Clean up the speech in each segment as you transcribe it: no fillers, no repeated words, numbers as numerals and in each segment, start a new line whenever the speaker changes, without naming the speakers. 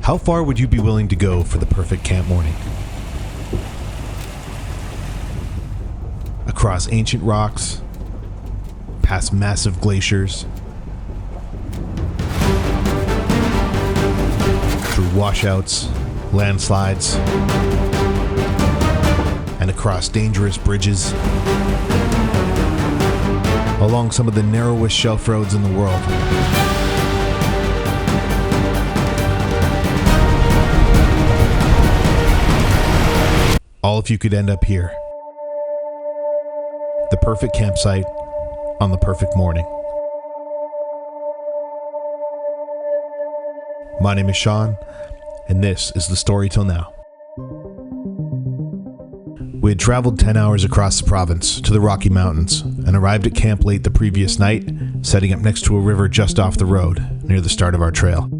How far would you be willing to go for the perfect camp morning? Across ancient rocks, past massive glaciers, through washouts, landslides, and across dangerous bridges, along some of the narrowest shelf roads in the world. All if you could end up here. The perfect campsite on the perfect morning. My name is Sean, and this is the story till now. We had traveled 10 hours across the province to the Rocky Mountains and arrived at camp late the previous night, setting up next to a river just off the road near the start of our trail.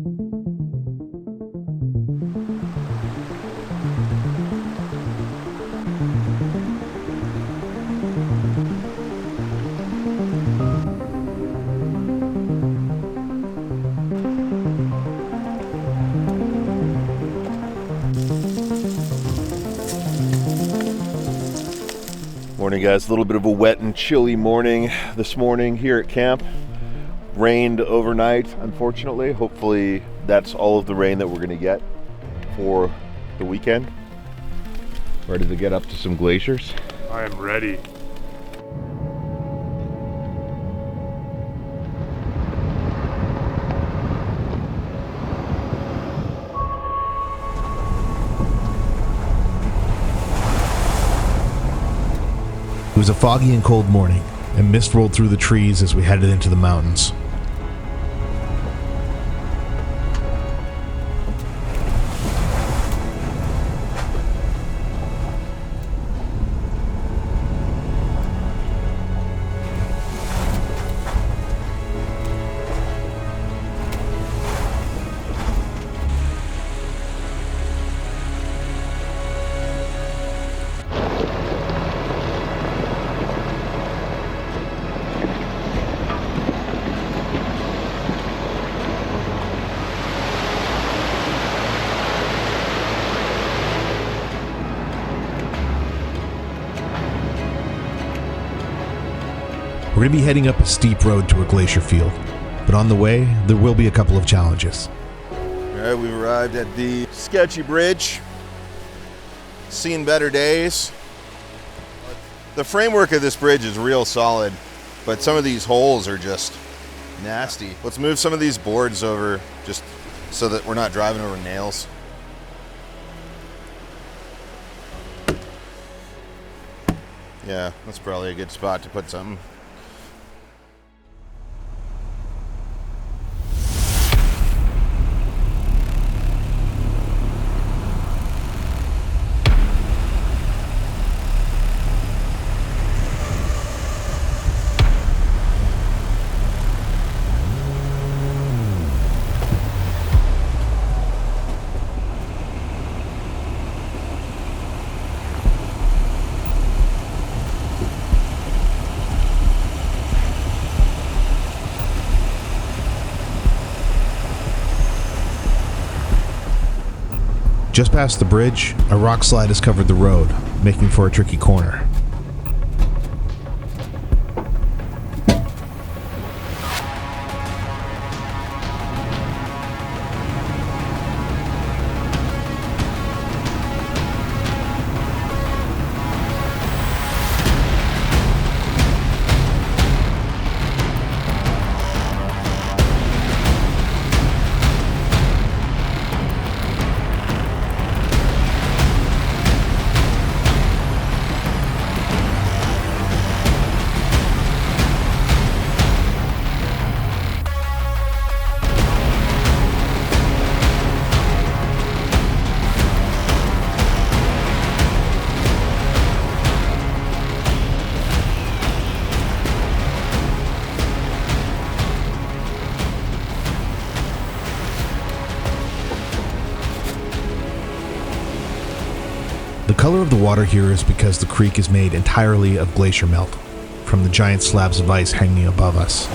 Morning, guys. A little bit of a wet and chilly morning this morning here at camp. Rained overnight, unfortunately. Hopefully that's all of the rain that we're going to get for the weekend. Ready to get up to some glaciers?
I am ready.
It was a foggy and cold morning, and mist rolled through the trees as we headed into the mountains. We're going to be heading up a steep road to a glacier field, but on the way, there will be a couple of challenges.
Alright, we've arrived at the sketchy bridge. Seen better days. The framework of this bridge is real solid, but some of these holes are just nasty. Let's move some of these boards over just so that we're not driving over nails. Yeah, that's probably a good spot to put something.
Just past the bridge, a rock slide has covered the road, making for a tricky corner. The color of the water here is because the creek is made entirely of glacier melt from the giant slabs of ice hanging above us.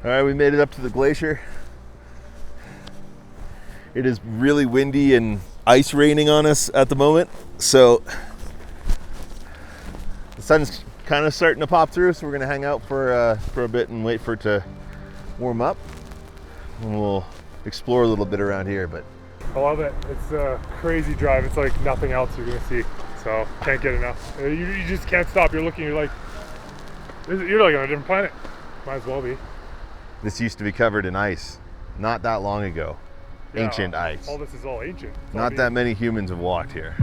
All right, we made it up to the glacier. It is really windy and ice raining on us at the moment, so the sun's kind of starting to pop through, so we're gonna hang out for a bit and wait for it to warm up, and we'll explore a little bit around here. But
I love it. It's a crazy drive. It's like nothing else you're gonna see, so can't get enough. You just can't stop. You're looking, you're like on a different planet. Might as well be.
this used to be covered in ice not that long ago.
Yeah,
ancient ice.
All this is all ancient. It's
Not that many humans have walked here.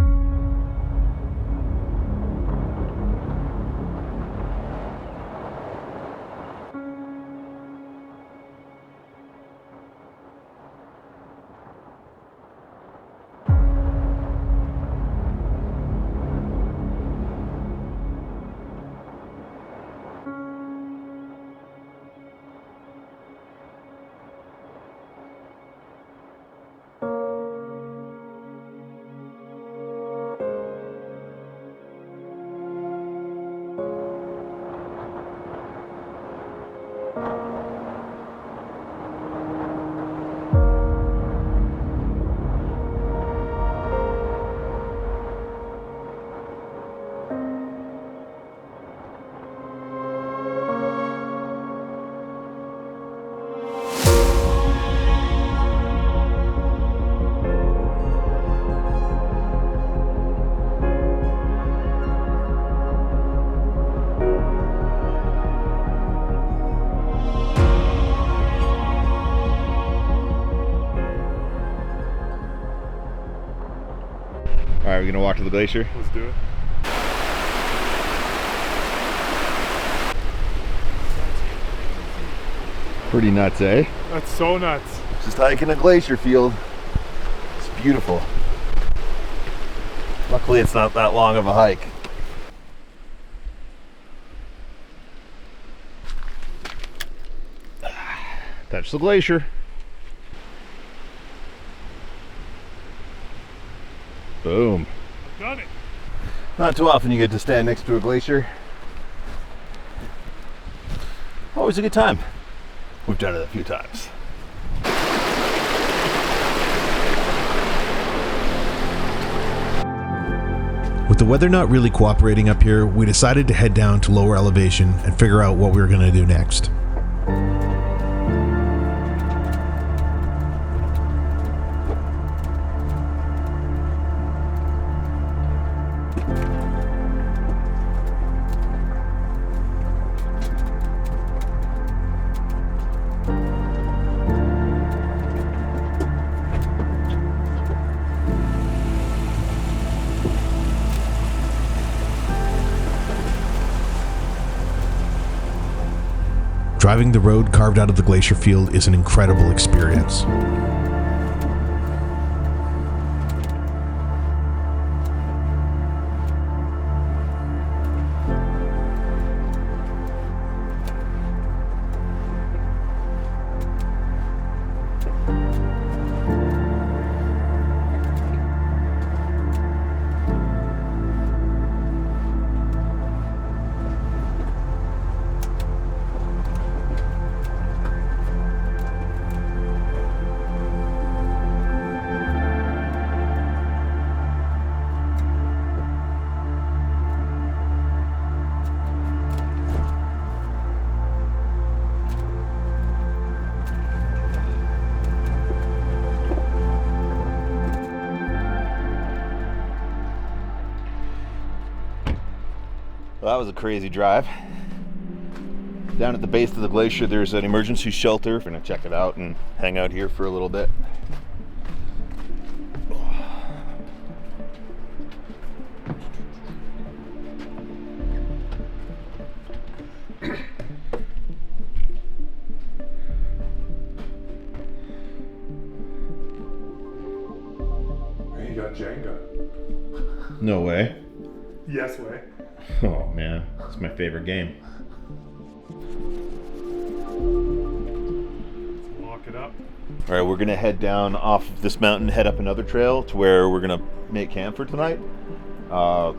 All right, we're gonna walk to the glacier.
Let's do it.
Pretty nuts, eh?
That's so nuts.
Just hiking a glacier field. It's beautiful. Luckily, it's not that long of a hike. Touch the glacier. Boom.
Done it.
Not too often you get to stand next to a glacier. Always a good time. We've done it a few times.
With the weather not really cooperating up here, we decided to head down to lower elevation and figure out what we were going to do next. Driving the road carved out of the glacier field is an incredible experience.
Well, that was a crazy drive. Down at the base of the glacier, there's an emergency shelter. We're gonna check it out and hang out here for a little bit.
You got Jenga.
No way.
Yes way.
Oh man, it's my favorite game.
Let's lock it up.
All right, we're gonna head down off of this mountain, head up another trail to where we're gonna make camp for tonight.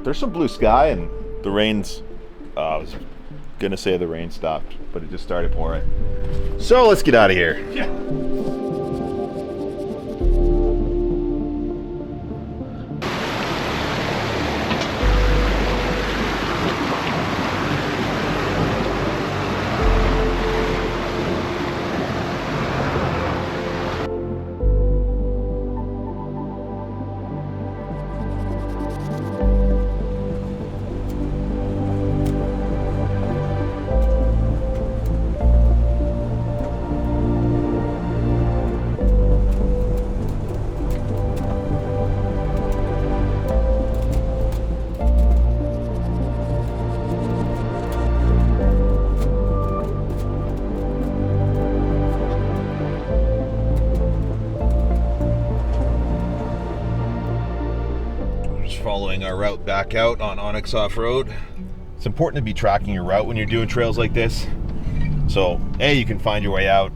There's some blue sky and the rain's gonna say the rain stopped, but it just started pouring. So let's get out of here.
Yeah.
Following our route back out on Onyx Off-Road. It's important to be tracking your route when you're doing trails like this. So, A, you can find your way out.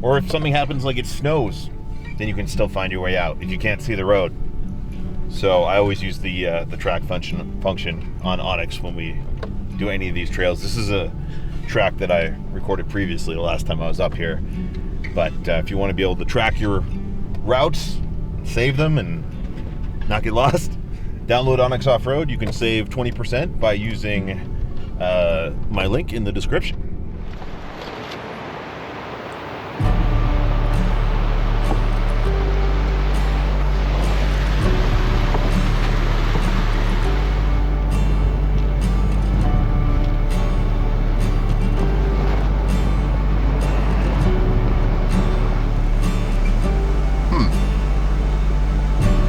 Or if something happens like it snows, then you can still find your way out if you can't see the road. So I always use the track function on Onyx when we do any of these trails. This is a track that I recorded previously the last time I was up here. But if you want to be able to track your routes, save them, and not get lost, download Onyx Off-Road. You can save 20% by using my link in the description.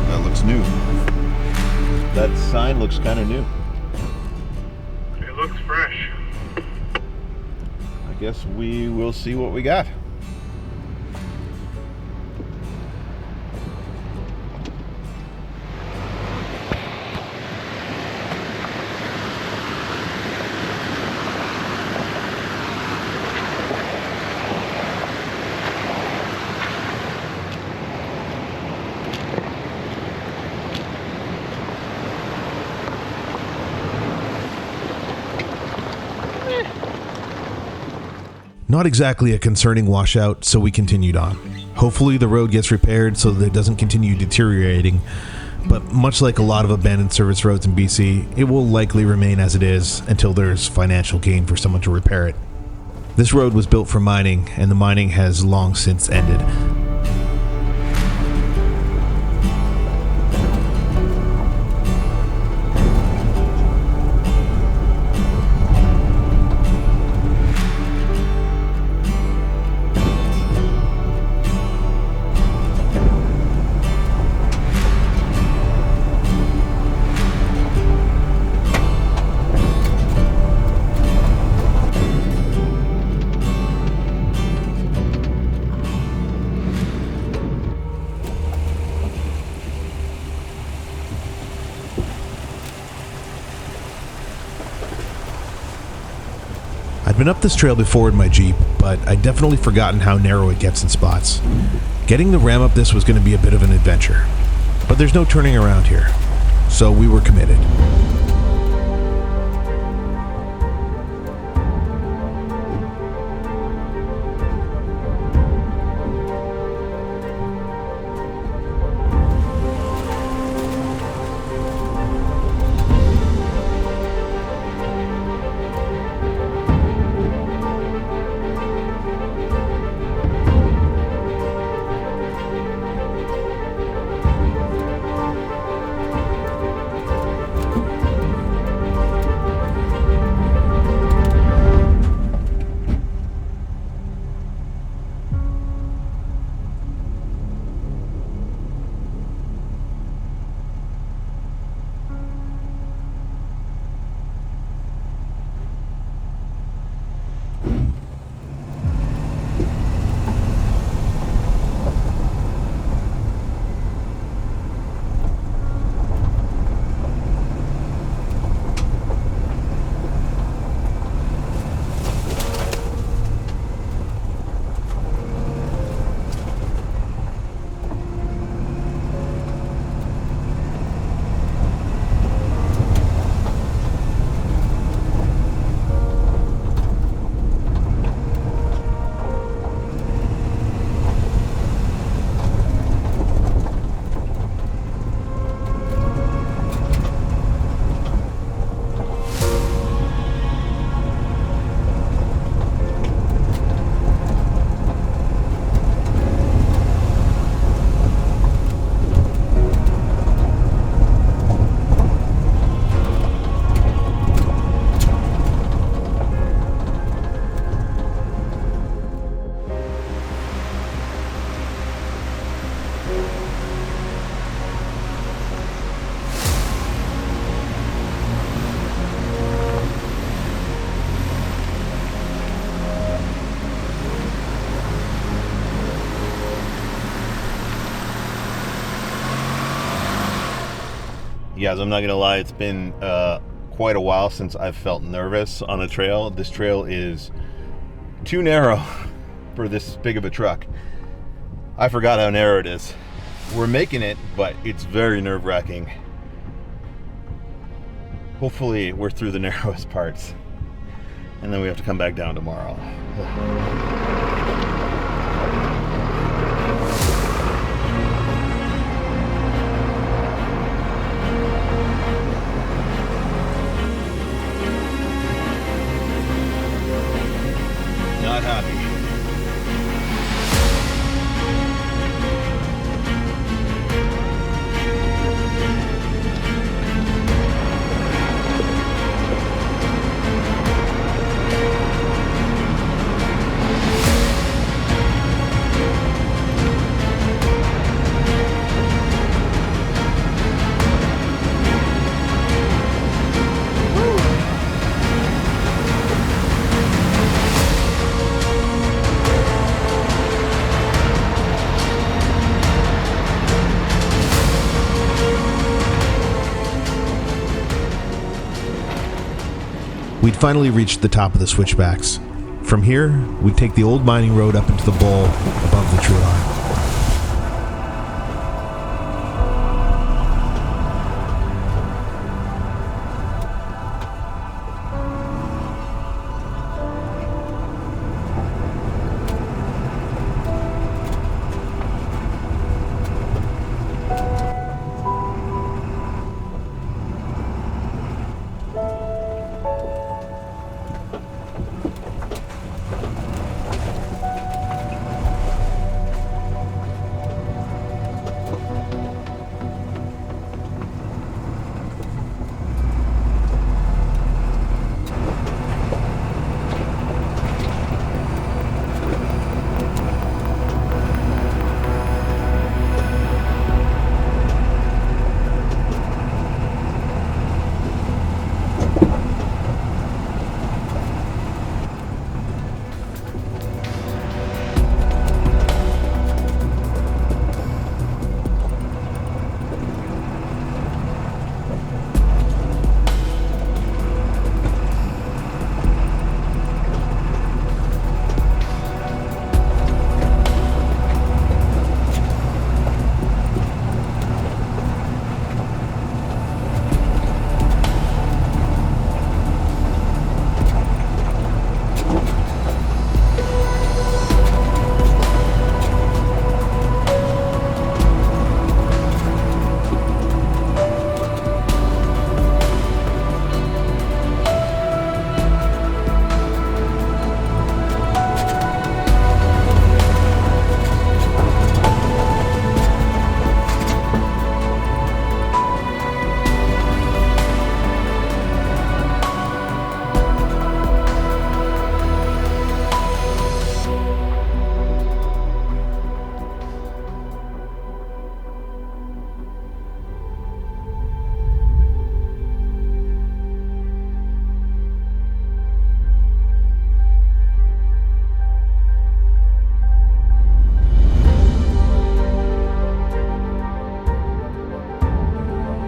That looks new. That sign looks kind of new.
It looks fresh.
I guess we will see what we got.
Not exactly a concerning washout, so we continued on. Hopefully the road gets repaired so that it doesn't continue deteriorating, but much like a lot of abandoned service roads in BC, it will likely remain as it is until there's financial gain for someone to repair it. This road was built for mining, and the mining has long since ended. I'd been up this trail before in my Jeep, but I'd definitely forgotten how narrow it gets in spots. Getting the ram up this was going to be a bit of an adventure, but there's no turning around here, so we were committed.
Guys, I'm not gonna lie, it's been quite a while since I've felt nervous on a trail. This trail is too narrow for this big of a truck. I forgot how narrow it is. We're making it, but it's very nerve-wracking. Hopefully we're through the narrowest parts, and then we have to come back down tomorrow. Not happy.
We'd finally reached the top of the switchbacks. From here, we'd take the old mining road up into the bowl above the tree line.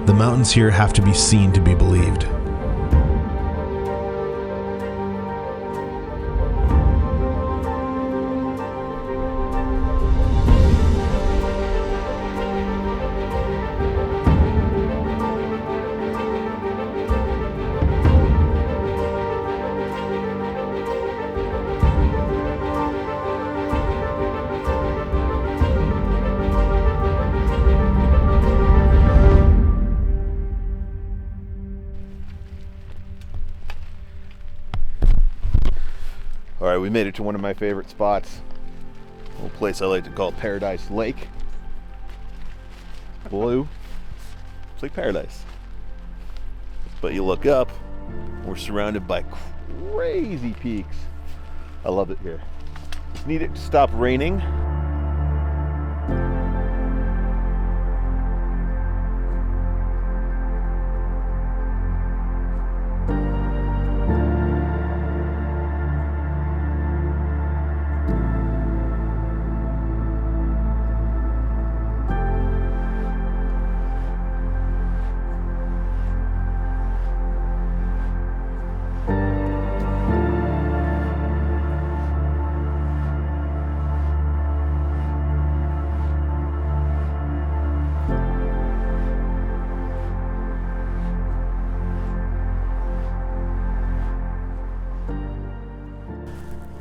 The mountains here have to be seen to be believed.
All right, we made it to one of my favorite spots. A little place I like to call Paradise Lake. Blue. It's like paradise. But you look up, we're surrounded by crazy peaks. I love it here. Just need it to stop raining.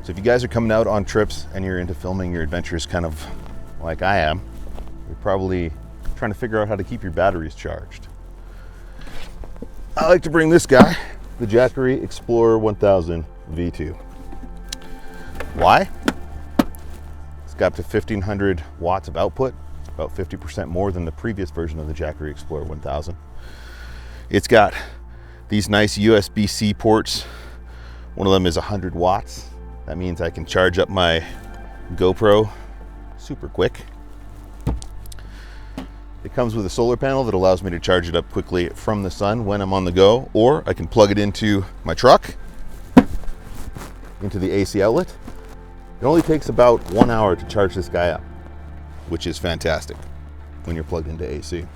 So if you guys are coming out on trips and you're into filming your adventures kind of like I am, you're probably trying to figure out how to keep your batteries charged. I like to bring this guy, the Jackery Explorer 1000 V2. Why? It's got up to 1500 watts of output, about 50% more than the previous version of the Jackery Explorer 1000. It's got these nice USB-C ports. One of them is 100 watts. That means I can charge up my GoPro super quick. It comes with a solar panel that allows me to charge it up quickly from the sun when I'm on the go, or I can plug it into my truck, into the AC outlet. It only takes about 1 hour to charge this guy up, which is fantastic when you're plugged into AC.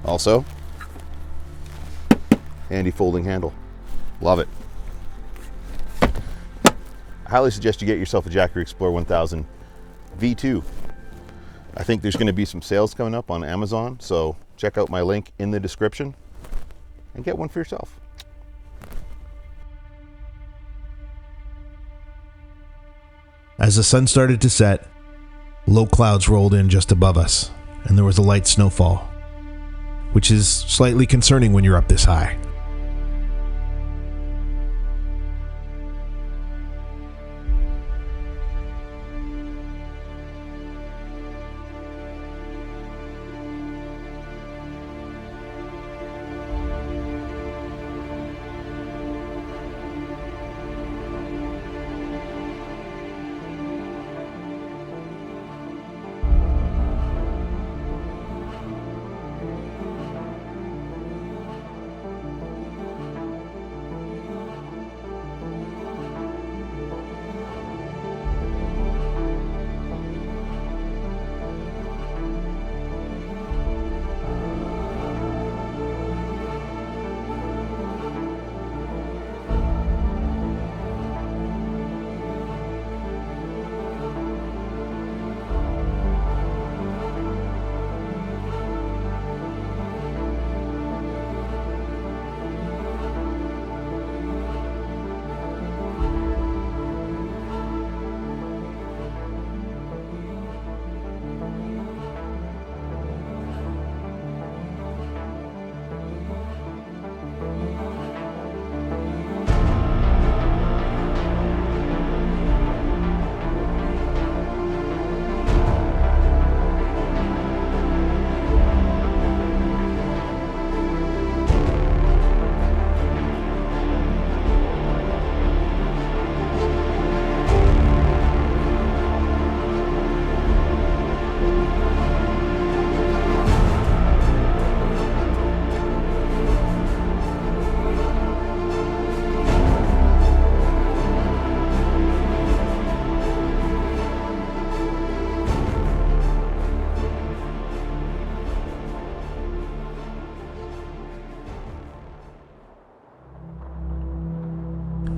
Also, handy folding handle. Love it. I highly suggest you get yourself a Jackery Explorer 1000 V2. I think there's going to be some sales coming up on Amazon, so check out my link in the description and get one for yourself.
As the sun started to set, low clouds rolled in just above us, and there was a light snowfall, which is slightly concerning when you're up this high.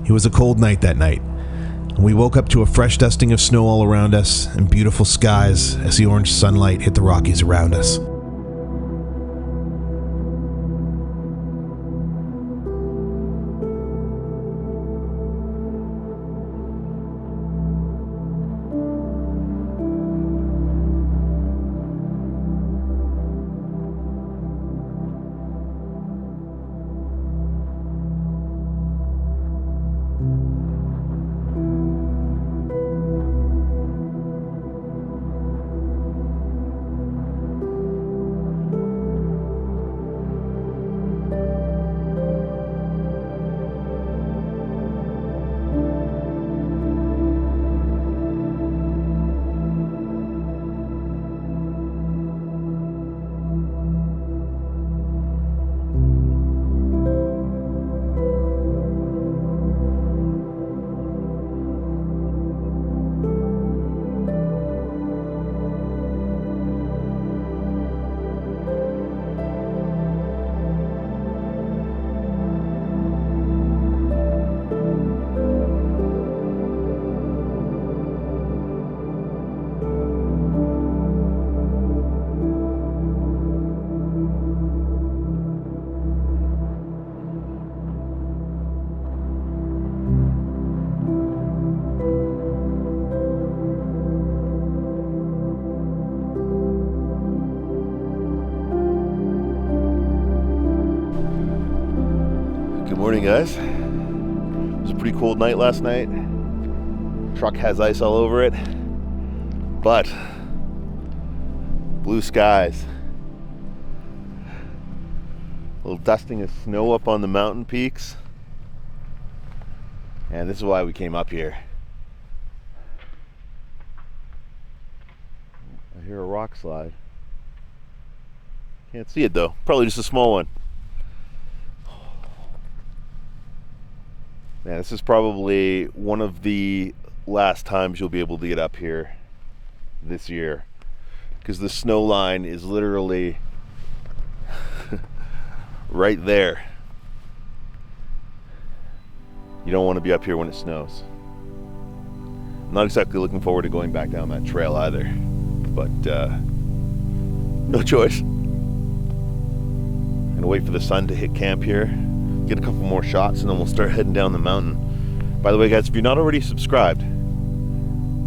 It was a cold night that night, and we woke up to a fresh dusting of snow all around us and beautiful skies as the orange sunlight hit the Rockies around us.
Morning, guys. It was a pretty cold night last night. Truck has ice all over it, but blue skies. A little dusting of snow up on the mountain peaks. And this is why we came up here. I hear a rock slide. Can't see it though. Probably just a small one. Man, this is probably one of the last times you'll be able to get up here this year, because the snow line is literally right there. You don't want to be up here when it snows. I'm not exactly looking forward to going back down that trail either, but no choice. Gonna wait for the sun to hit camp here, get a couple more shots, and then we'll start heading down the mountain. By the way, guys, if you're not already subscribed,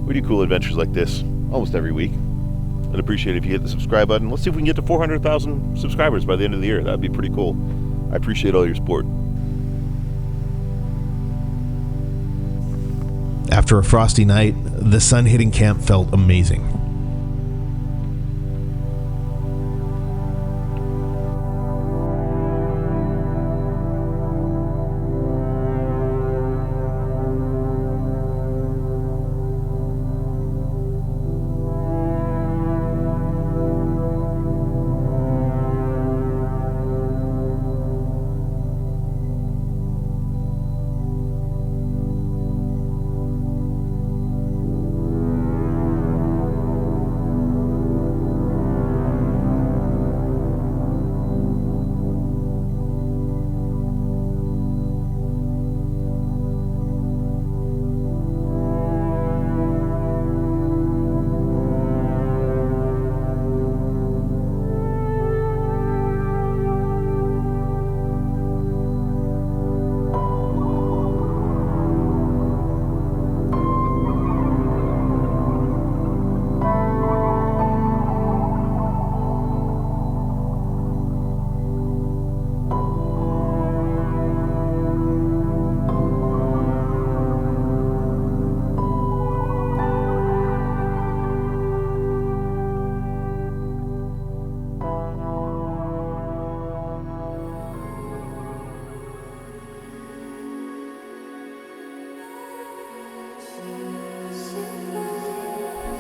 we do cool adventures like this almost every week. I'd appreciate it if you hit the subscribe button. Let's see if we can get to 400,000 subscribers by the end of the year. That'd be pretty cool. I appreciate all your support.
After a frosty night, the sun hitting camp felt amazing.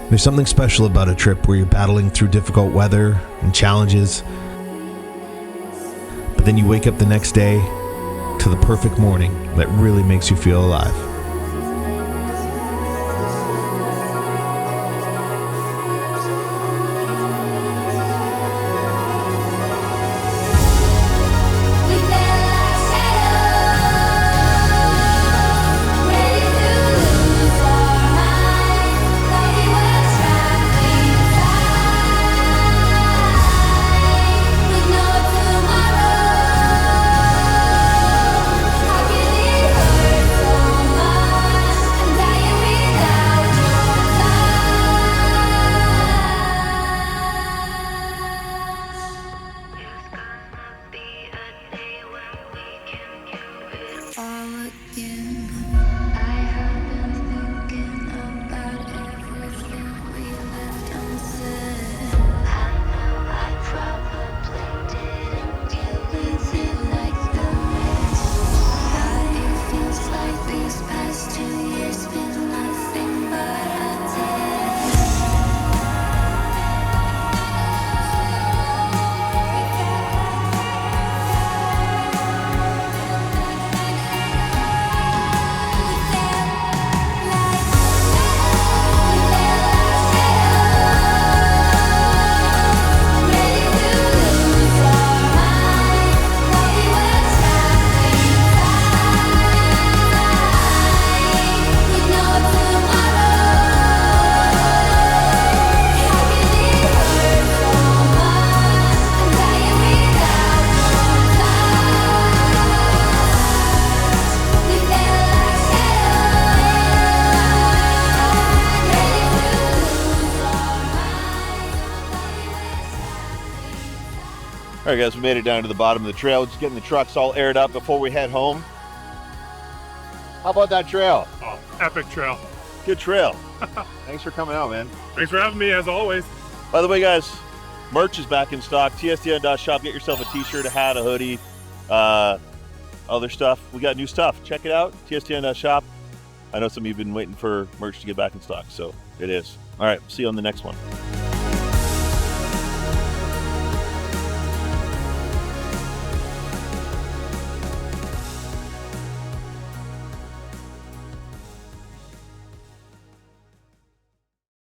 There's something special about a trip where you're battling through difficult weather and challenges, but then you wake up the next day to the perfect morning that really makes you feel alive.
All right, guys, we made it down to the bottom of the trail. Just getting the trucks all aired up before we head home. How about that trail?
Oh, epic trail.
Good trail. Thanks for coming out, man.
Thanks for having me, as always.
By the way, guys, merch is back in stock. TSDN.shop. Get yourself a t-shirt, a hat, a hoodie, other stuff. We got new stuff. Check it out. TSDN.shop. I know some of you have been waiting for merch to get back in stock, so it is. All right, see you on the next one.